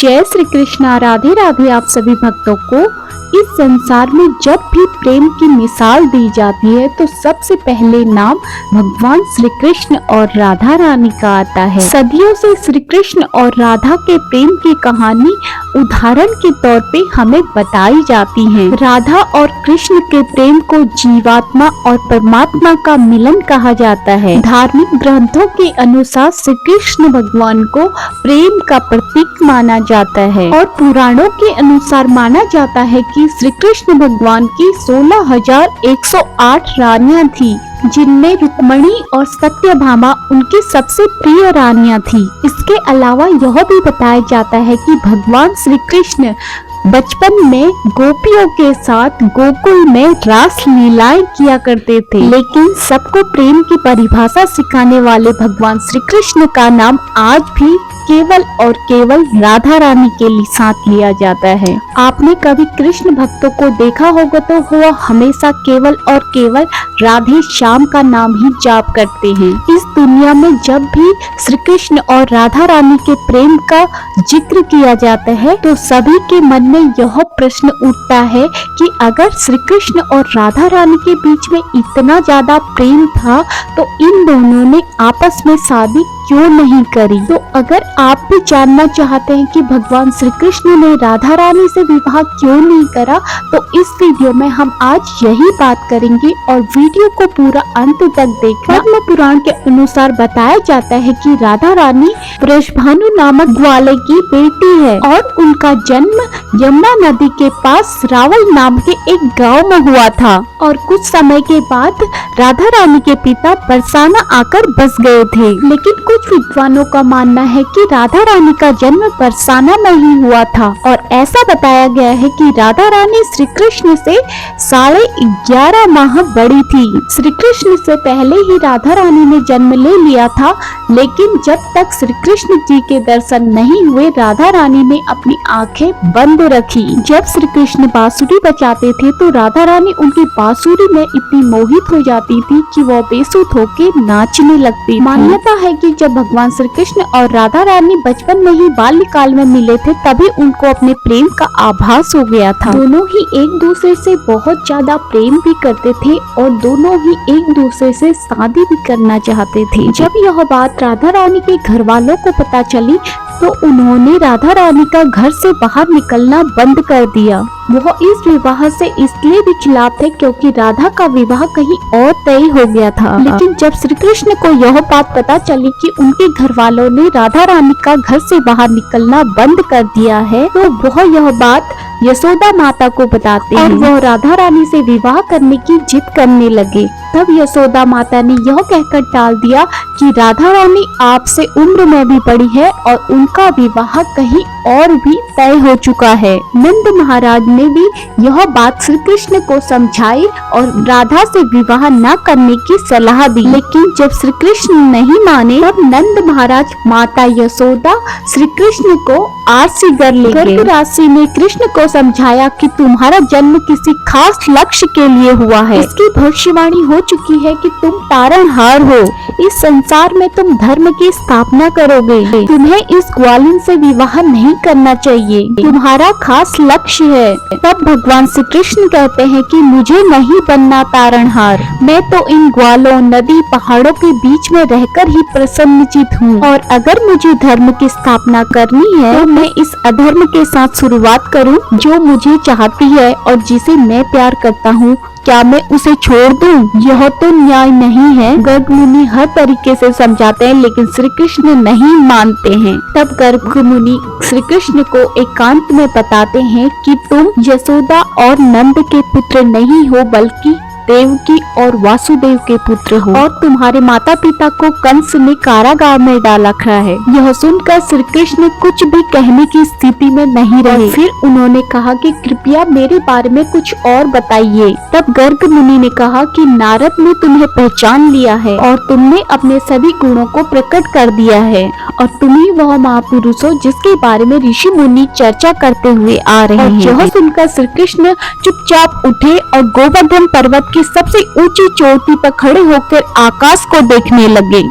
जय श्री कृष्णा। राधे राधे आप सभी भक्तों को। इस संसार में जब भी प्रेम की मिसाल दी जाती है तो सबसे पहले नाम भगवान श्री कृष्ण और राधा रानी का आता है। सदियों से श्री कृष्ण और राधा के प्रेम की कहानी उदाहरण के तौर पे हमें बताई जाती है। राधा और कृष्ण के प्रेम को जीवात्मा और परमात्मा का मिलन कहा जाता है। धार्मिक ग्रंथों के अनुसार श्री कृष्ण भगवान को प्रेम का प्रतीक माना जाता है और पुराणों के अनुसार माना जाता है कि श्री कृष्ण भगवान की 16,108 रानियां थी, जिनमें रुक्मणी और सत्यभामा उनकी सबसे प्रिय रानियां थी। इसके अलावा यह भी बताया जाता है कि भगवान श्री कृष्ण बचपन में गोपियों के साथ गोकुल में रास लीलाएं किया करते थे, लेकिन सबको प्रेम की परिभाषा सिखाने वाले भगवान श्री कृष्ण का नाम आज भी केवल और केवल राधा रानी के साथ लिया जाता है। आपने कभी कृष्ण भक्तों को देखा होगा तो वह हमेशा केवल और केवल राधे श्याम का नाम ही जाप करते हैं। इस दुनिया में जब भी श्री कृष्ण और राधा रानी के प्रेम का जिक्र किया जाता है तो सभी के मन में यह प्रश्न उठता है कि अगर श्री कृष्ण और राधा रानी के बीच में इतना ज्यादा प्रेम था तो इन दोनों ने आपस में शादी क्यों नहीं करी। तो अगर आप भी जानना चाहते हैं कि भगवान श्री कृष्ण ने राधा रानी से विवाह क्यों नहीं करा तो इस वीडियो में हम आज यही बात करेंगे और वीडियो को पूरा अंत तक देखना। पद्म पुराण के अनुसार बताया जाता है कि राधा रानी वृषभानु नामक ग्वाले की बेटी है और उनका जन्म यमुना नदी के पास रावल नाम के एक गाँव में हुआ था और कुछ समय के बाद राधा रानी के पिता बरसाना आकर बस गए थे। लेकिन कुछ विद्वानों का मानना है कि राधा रानी का जन्म बरसाना में ही हुआ था और ऐसा बताया गया है कि राधा रानी श्री कृष्ण से 11.5 माह बड़ी थी। श्री कृष्ण से पहले ही राधा रानी ने जन्म ले लिया था, लेकिन जब तक श्री कृष्ण जी के दर्शन नहीं हुए राधा रानी ने अपनी आंखें बंद रखी। जब श्री कृष्ण बांसुरी बजाते थे तो राधा रानी उनकी बांसुरी में इतनी मोहित हो जाती थी कि वह बेसुध होकर नाचने लगती। मान्यता है कि जब भगवान श्री कृष्ण और राधा रानी बचपन में ही बाल्यकाल में मिले थे तभी उनको अपने प्रेम का आभास हो गया था। दोनों ही एक दूसरे से बहुत ज्यादा प्रेम भी करते थे और दोनों ही एक दूसरे से शादी भी करना चाहते थे। जब यह बात राधा रानी के घर वालों को पता चली तो उन्होंने राधा रानी का घर से बाहर निकलना बंद कर दिया। वह इस विवाह से इसलिए भी खिलाफ थे क्योंकि राधा का विवाह कहीं और तय हो गया था। लेकिन जब श्री कृष्ण को यह बात पता चली कि उनके घर वालों ने राधा रानी का घर से बाहर निकलना बंद कर दिया है तो वह यह बात यशोदा माता को बताते हैं और वह राधा रानी से विवाह करने की जिद करने लगे। तब यशोदा माता ने यह कहकर टाल दिया कि राधा रानी आपसे उम्र में भी बड़ी है और उनका विवाह कहीं और भी तय हो चुका है। नंद महाराज ने भी यह बात श्री कृष्ण को समझाई और राधा से विवाह न करने की सलाह दी, लेकिन जब श्री कृष्ण नहीं माने तब नंद महाराज माता यशोदा श्री कृष्ण को आरसी कर ले गए। राशि ने कृष्ण को समझाया कि तुम्हारा जन्म किसी खास लक्ष्य के लिए हुआ है। इसकी भविष्यवाणी हो चुकी है कि तुम तारणहार हो। इस संसार में तुम धर्म की स्थापना करोगे। तुम्हें इस ग्वालिन से विवाह नहीं करना चाहिए। तुम्हारा खास लक्ष्य है। तब भगवान श्री कृष्ण कहते हैं कि मुझे नहीं बनना तारणहार। मैं तो इन ग्वालों, नदी, पहाड़ों के बीच में रहकर ही प्रसन्नचित हूँ और अगर मुझे धर्म की स्थापना करनी है तो मैं इस अधर्म के साथ शुरुआत करूं जो मुझे चाहती है और जिसे मैं प्यार करता हूँ। क्या मैं उसे छोड़ दूं? यह तो न्याय नहीं है। गर्ग मुनि हर तरीके से समझाते हैं लेकिन श्री कृष्ण नहीं मानते हैं। तब गर्ग मुनि श्री कृष्ण को एकांत में बताते हैं कि तुम यशोदा और नंद के पुत्र नहीं हो बल्कि देवकी और वासुदेव के पुत्र हो और तुम्हारे माता पिता को कंस ने कारागार में डाल रखा है। यह सुनकर श्री कृष्ण कुछ भी कहने की स्थिति में नहीं रहे। फिर उन्होंने कहा कि कृपया मेरे बारे में कुछ और बताइए। तब गर्ग मुनि ने कहा कि नारद ने तुम्हें पहचान लिया है और तुमने अपने सभी गुणों को प्रकट कर दिया है और तुम ही वह महापुरुष हो जिसके बारे में ऋषि मुनि चर्चा करते हुए आ रहे हैं। यह सुनकर श्री कृष्ण चुपचाप उठे और गोवर्धन पर्वत की सबसे ऊंची चोटी पर खड़े होकर आकाश को देखने लगे।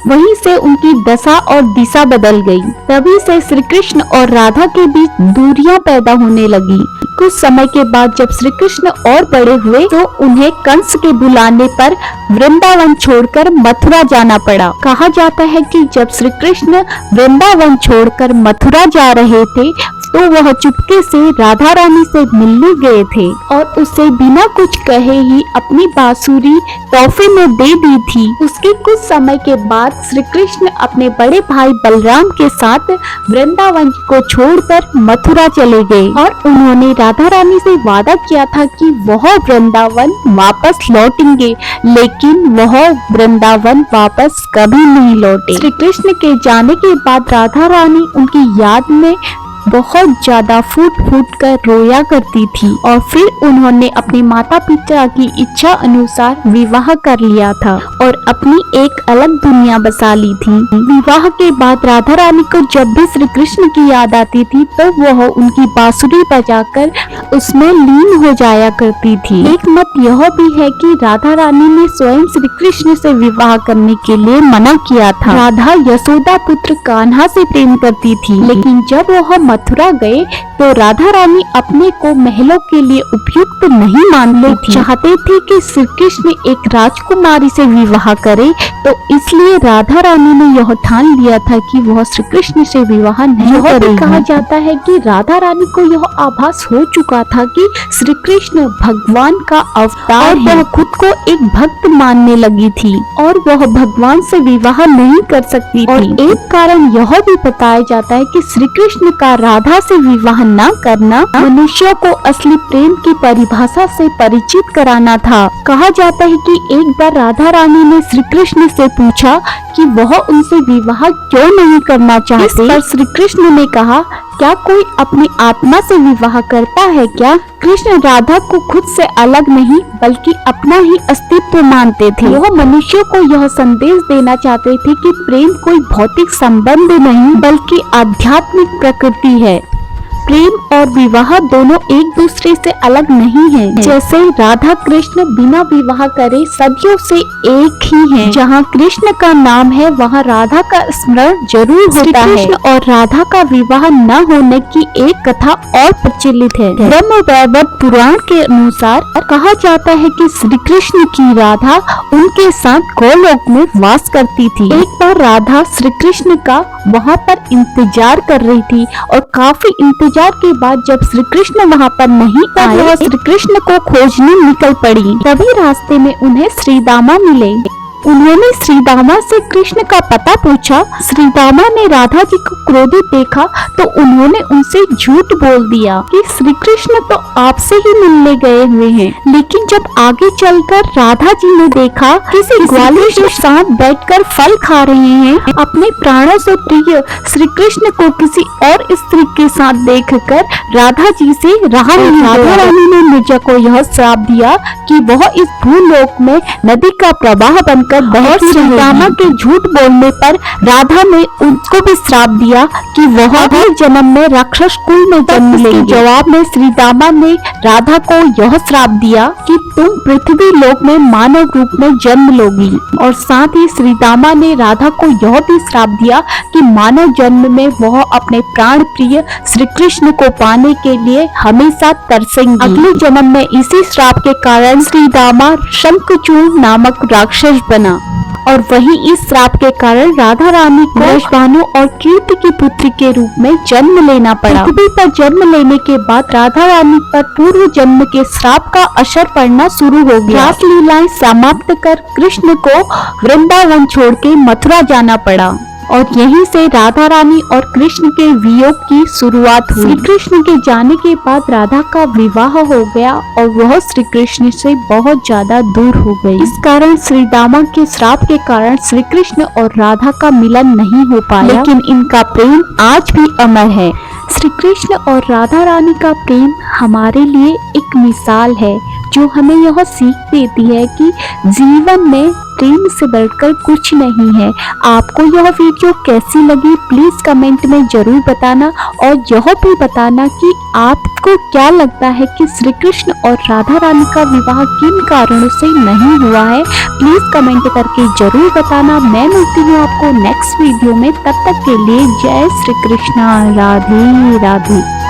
वहीं से उनकी दशा और दिशा बदल गई। तभी से श्री कृष्ण और राधा के बीच दूरियां पैदा होने लगी। कुछ समय के बाद जब श्री कृष्ण और बड़े हुए तो उन्हें कंस के बुलाने पर वृंदावन छोड़कर मथुरा जाना पड़ा। कहा जाता है कि जब श्री कृष्ण वृंदावन छोड़कर मथुरा जा रहे थे तो वह चुपके से राधा रानी से मिलने गए थे और उसे बिना कुछ कहे ही अपनी बांसुरी तोहफे में दे दी थी। उसके कुछ समय के बाद श्री कृष्ण अपने बड़े भाई बलराम के साथ वृंदावन को छोड़कर मथुरा चले गए और उन्होंने राधा रानी से वादा किया था कि वह वृंदावन वापस लौटेंगे, लेकिन वह वृंदावन वापस कभी नहीं लौटे। श्री कृष्ण के जाने के बाद राधा रानी उनकी याद में बहुत ज्यादा फूट फूट कर रोया करती थी और फिर उन्होंने अपने माता पिता की इच्छा अनुसार विवाह कर लिया था और अपनी एक अलग दुनिया बसा ली थी। विवाह के बाद राधा रानी को जब भी श्री कृष्ण की याद आती थी तो वह उनकी बांसुरी बजाकर उसमें लीन हो जाया करती थी। एक मत यह भी है कि राधा रानी ने स्वयं श्री कृष्ण से विवाह करने के लिए मना किया था। राधा यशोदा पुत्र कान्हा से प्रेम करती थी, लेकिन जब वह मथुरा गए तो राधा रानी अपने को महलों के लिए उपयुक्त नहीं मानते थी। चाहते थे कि श्री कृष्ण एक राजकुमारी से विवाह करे, तो इसलिए राधा रानी ने यह ठान लिया था कि वह श्री कृष्ण से विवाह नहीं करेगी। कहा जाता है कि राधा रानी को यह आभास हो चुका था कि श्री कृष्ण भगवान का अवतार है। वह खुद को एक भक्त मानने लगी थी और वह भगवान से विवाह नहीं कर सकती थी। और एक कारण यह भी बताया जाता है कि श्री कृष्ण का राधा से विवाह न करना मनुष्यों को असली प्रेम की परिभाषा से परिचित कराना था। कहा जाता है कि एक बार राधा रानी ने श्री कृष्ण से पूछा कि वह उनसे विवाह क्यों नहीं करना चाहते। इस पर श्री कृष्ण ने कहा, क्या कोई अपनी आत्मा से विवाह करता है क्या? कृष्ण राधा को खुद से अलग नहीं बल्कि अपना ही अस्तित्व मानते थे। वह मनुष्यों को यह संदेश देना चाहते थे कि प्रेम कोई भौतिक संबंध नहीं बल्कि आध्यात्मिक प्रकृति है। प्रेम और विवाह दोनों एक दूसरे से अलग नहीं हैं। जैसे राधा कृष्ण बिना विवाह करे सदियों से एक ही हैं। जहाँ कृष्ण का नाम है वहाँ राधा का स्मरण जरूर होता है। कृष्ण और राधा का विवाह न होने की एक कथा और प्रचलित है। ब्रह्म वैवर्त पुराण के अनुसार कहा जाता है कि श्री कृष्ण की राधा उनके साथ गोलोक में वास करती थी। एक बार राधा श्री कृष्ण का वहाँ पर इंतजार कर रही थी और काफी इंतजार के बाद जब श्री कृष्ण वहाँ पर नहीं आए, वह श्री कृष्ण को खोजने निकल पड़ी। तभी रास्ते में उन्हें श्रीदामा मिले। उन्होंने श्रीदामा से कृष्ण का पता पूछा। श्रीदामा ने राधा जी को क्रोधित देखा तो उन्होंने उनसे झूठ बोल दिया कि श्री कृष्ण तो आपसे ही मिलने गए हुए हैं। लेकिन जब आगे चलकर राधा जी ने देखा किसी ग्वाले के साथ बैठकर फल खा रहे हैं, अपने प्राणों से प्रिय श्री कृष्ण को किसी और स्त्री के साथ देखकर राधा जी से रहा नहीं। राधा रानी ने मिर्जा को यह श्राप दिया कि वह इस भूलोक में नदी का प्रवाह बनकर श्रीदामा के झूठ बोलने पर राधा ने उनको भी श्राप दिया कि वह अगले जन्म में राक्षस कुल में जन्म लेंगे। जवाब में श्रीदामा ने राधा को यह श्राप दिया कि तुम पृथ्वी लोक में मानव रूप में जन्म लोगी। और साथ ही श्रीदामा ने राधा को यह भी श्राप दिया कि मानव जन्म में वह अपने प्राण प्रिय श्री कृष्ण को पाने के लिए हमेशा तरसेंगी। अगले जन्म में इसी श्राप के कारण श्रीदामा शंखचूड़ नामक राक्षस बना और वही इस श्राप के कारण राधा रानी को वैश्वानु और कीर्ति की पुत्री के रूप में जन्म लेना पड़ा। पृथ्वी पर जन्म लेने के बाद राधा रानी पर पूर्व जन्म के श्राप का असर पड़ना शुरू हो गया। रास लीलाएं समाप्त कर कृष्ण को वृंदावन छोड़ के मथुरा जाना पड़ा और यहीं से राधा रानी और कृष्ण के वियोग की शुरुआत हुई। श्री कृष्ण के जाने के बाद राधा का विवाह हो गया और वह श्री कृष्ण से बहुत ज्यादा दूर हो गई। इस कारण श्रीदामा के श्राप के कारण श्री कृष्ण और राधा का मिलन नहीं हो पाया, लेकिन इनका प्रेम आज भी अमर है। श्री कृष्ण और राधा रानी का प्रेम हमारे लिए एक मिसाल है जो हमें यह सीख देती है कि जीवन में प्रेम से बढ़कर कुछ नहीं है। आपको यह वीडियो कैसी लगी प्लीज कमेंट में जरूर बताना और यह भी बताना कि आपको क्या लगता है कि श्री कृष्ण और राधा रानी का विवाह किन कारणों से नहीं हुआ है। प्लीज कमेंट करके जरूर बताना। मैं मिलती हूँ आपको नेक्स्ट वीडियो में, तब तक के लिए जय श्री कृष्णा, राधे राधे।